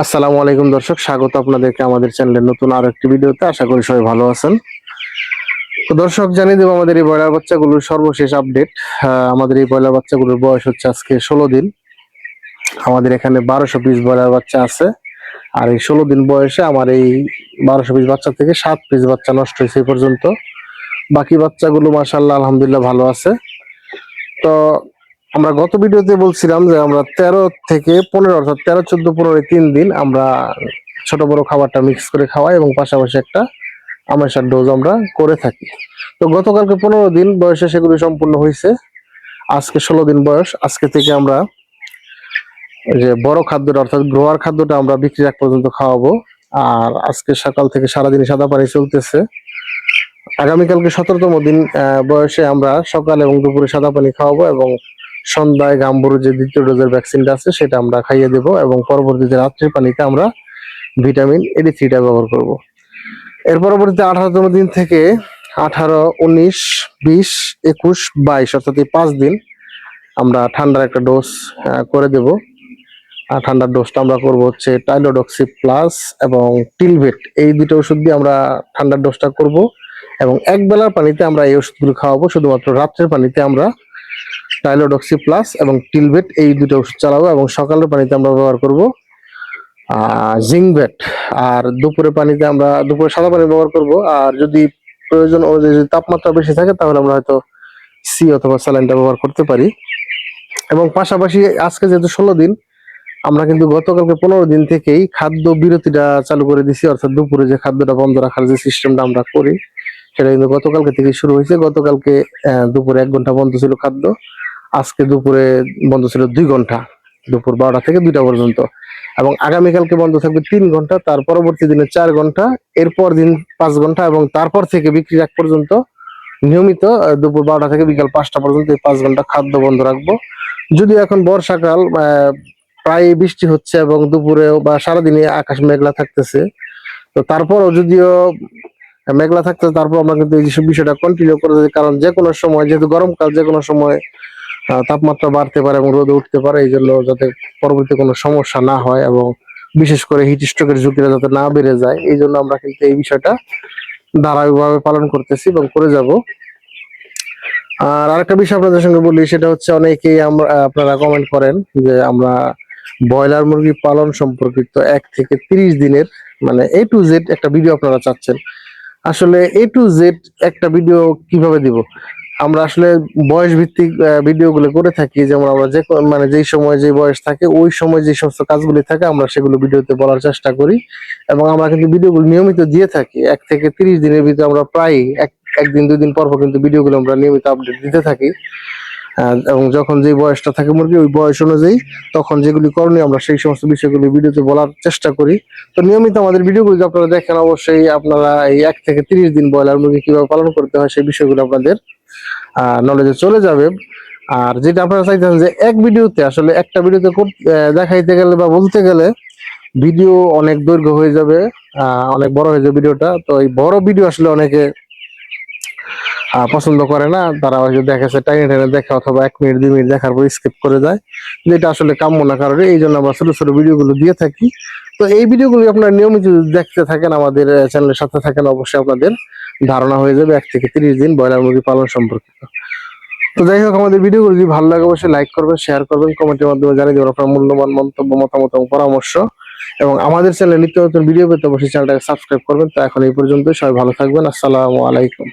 আসসালামু আলাইকুম দর্শক, স্বাগত আপনাদেরকে আমাদের চ্যানেলের নতুন আরো একটি ভিডিওতে। আশা করি সবাই ভালো আছেন। তো দর্শক, জানিয়ে দেবো আমাদের এই ব্রয়লার বাচ্চাগুলোর সর্বশেষ আপডেট। আমাদের এই ব্রয়লার বাচ্চাগুলোর বয়স হচ্ছে আজকে 16 দিন। আমাদের এখানে 1200 পিস ব্রয়লার বাচ্চা আছে। আর এই 16 দিন বয়সে আমার এই 1200 পিস বাচ্চা থেকে 7 পিস বাচ্চা নষ্ট হয়েছে এই পর্যন্ত। বাকি বাচ্চাগুলো মাশাআল্লাহ আলহামদুলিল্লাহ ভালো আছে। তো আমরা গত ভিডিওতে বলছিলাম যে আমরা 13 থেকে 15 অর্থাৎ 13, 14, 15 3 দিন আমরা ছোট বড় খাবারটা মিক্স করে খাওয়াই এবং পাশাপাশি একটা আমেশার ডোজ আমরা করে থাকি। তো গতকালকে 15 দিন বয়সে সেগুলি সম্পূর্ণ হয়েছে। আজকে 16 দিন বয়স। আজকে থেকে আমরা যে বড় খাদ্যটা অর্থাৎ গ্রোয়ার খাদ্যটা আমরা বিক্রির আগ পর্যন্ত খাওয়াবো। আর আজকে সকাল থেকে সারাদিন সাদা পানি চলতেছে। আগামীকালকে 17তম দিন বয়সে আমরা সকাল এবং দুপুরে সাদা পানি খাওয়াবো এবং সন্ধ্যায় গাম্বুর যে দ্বিতীয় ডোজের ভ্যাকসিনটা আছে সেটা আমরা খাইয়ে দেবো এবং পরবর্তীতে রাত্রির পানিতে আমরা ভিটামিন AD3টা ব্যবহার করব। এর পরবর্তীতে 18তম দিন থেকে 18, 19, 20, 21, 22 অর্থাৎ এই 5 দিন আমরা ঠান্ডার একটা ডোজ করে দেব। আর ঠান্ডার ডোজটা আমরা করব হচ্ছে টাইলোডক্সি প্লাস এবং টিলভেট, এই দুটো ওষুধ দিয়ে আমরা ঠান্ডার ডোজটা করব এবং এক বেলার পানিতে আমরা এই ওষুধগুলো খাওয়াবো। শুধুমাত্র রাত্রের পানিতে আমরা টাইলোডক্সি প্লাস এবং টিলভেট এই দুটো ওষুধ চালাবো এবং সকালের পানিতে আমরা ব্যবহার করব জিঙ্কভেট। আর দুপুরে পানিতে আমরা দুপুরে সাদা পানি ব্যবহার করব। আর যদি প্রয়োজন অনুযায়ী যদি তাপমাত্রা বেশি থাকে তাহলে আমরা হয়তো সি অথবা স্যালাইনটা ব্যবহার করতে পারি। এবং পাশাপাশি আজকে যেহেতু 16 দিন, আমরা কিন্তু গতকালকে 15 দিন থেকেই খাদ্য বিরতিটা চালু করে দিছি। অর্থাৎ দুপুরে যে খাদ্যটা বন্ধ রাখার যে সিস্টেমটা আমরা করি সেটা কিন্তু গতকালকে থেকে শুরু হয়েছে। গতকালকে দুপুরে 1 ঘন্টা বন্ধ ছিল খাদ্য। আজকে দুপুরে বন্ধ ছিল 2 ঘন্টা, দুপুর 12টা থেকে 2টা পর্যন্ত। এবং আগামীকালকে বন্ধ থাকবে 3 ঘন্টা, তার পরবর্তী দিনে 4 ঘন্টা, এরপর দিন 5 ঘন্টা এবং তারপর থেকে বিক্রির আগ পর্যন্ত নিয়মিত দুপুর 12টা থেকে বিকাল 5টা পর্যন্ত এই 5 ঘন্টা খাদ্য বন্ধ রাখবো। যদিও এখন বর্ষাকাল, প্রায় বৃষ্টি হচ্ছে এবং দুপুরে বা সারাদিনে আকাশ মেঘলা থাকতেছে, তো তারপরও যদিও মেঘলা থাকতেছে তারপর আমরা কিন্তু এই বিষয়টা কন্টিনিউ করে দিই। কারণ যে কোনো সময়, যেহেতু গরমকাল, যে কোনো সময় তাপমাত্রা বাড়তে পারে এবং রোদে উঠতে পারে। এই জন্য যাতে পরবর্তী কোনো সমস্যা না হয় এবং বিশেষ করে হিট স্ট্রোকের ঝুঁকিটা যাতে না বেড়ে যায়, এই জন্য আমরা কিন্তু এই বিষয়টা ধারাবাহিকভাবে পালন করতেছি এবং করে যাব। আর আরেকটা বিষয় আপনাদের সঙ্গে বলি, সেটা হচ্ছে অনেকেই আপনারা কমেন্ট করেন যে আমরা ব্রয়লার মুরগি পালন সম্পর্কিত 1 থেকে 30 দিনের মানে A to Z একটা ভিডিও আপনারা চাচ্ছেন। আসলে A to Z একটা ভিডিও কিভাবে দিব? আমরা আসলে বয়স ভিত্তিক ভিডিওগুলো করে থাকি। যেমন আমরা যে মানে যেই সময় যে বয়স থাকে ওই সময় যে সমস্ত কাজগুলি থাকে আমরা সেগুলো ভিডিওতে বলার চেষ্টা করি এবং আমরা কিন্তু ভিডিওগুলো নিয়মিত দিয়ে থাকি। 1 থেকে 30 দিনের ভিতরে আমরা প্রায় একদিন 2 দিন পর পর কিন্তু ভিডিওগুলো আমরা নিয়মিত আপডেট দিতে থাকি। এবং যখন যে বয়সটা থাকে মুরগি, ওই বয়স অনুযায়ী তখন যেগুলি করণীয় আমরা সেই সমস্ত বিষয়গুলি ভিডিওতে বলার চেষ্টা করি। তো নিয়মিত আমাদের ভিডিওগুলি যদি আপনারা দেখেন, অবশ্যই আপনারা এই 1 থেকে 30 দিন ব্রয়লার মুরগি কিভাবে পালন করতে হয় সেই বিষয়গুলো আপনাদের নলেজে চলে যাবে। আর যেটা আপনারা চাইতেন যে এক ভিডিওতে, আসলে একটা ভিডিওতে দেখাইতে গেলে বা বলতে গেলে ভিডিও অনেক দৈর্ঘ্য হয়ে যাবে, অনেক বড় হয়ে যাবে ভিডিওটা। তো এই বড় ভিডিও আসলে অনেকে পছন্দ করে না। তারা হয়তো দেখেছে টাইনে টাইনে দেখে অথবা 1 মিনিট 2 মিনিট দেখার পর স্কিপ করে যায়, যেটা আসলে কাম্য না কারণে। এই জন্য আমরা ছোট ছোট ভিডিওগুলো দিয়ে থাকি। তো এই ভিডিওগুলো আপনারা নিয়মিত দেখতে থাকেন, আমাদের চ্যানেলের সাথে থাকেন, অবশ্যই আপনাদের ধারণা হয়ে যাবে 1 থেকে 30 দিন ব্রয়লার মুরগি পালন সম্পর্কিত। তো যাই হোক, আমাদের ভিডিওগুলো যদি ভালো লাগে অবশ্যই লাইক করবেন, শেয়ার করবেন, কমেন্টের মাধ্যমে জানিয়ে দেবেন আপনার মূল্যবান মন্তব্য, মতামত এবং পরামর্শ। এবং আমাদের চ্যানেলে নিত্য নতুন ভিডিও পেতে অবশ্যই চ্যানেলটাকে সাবস্ক্রাইব করবেন। তো এখন এই পর্যন্ত, সবাই ভালো থাকবেন। আসসালামু আলাইকুম।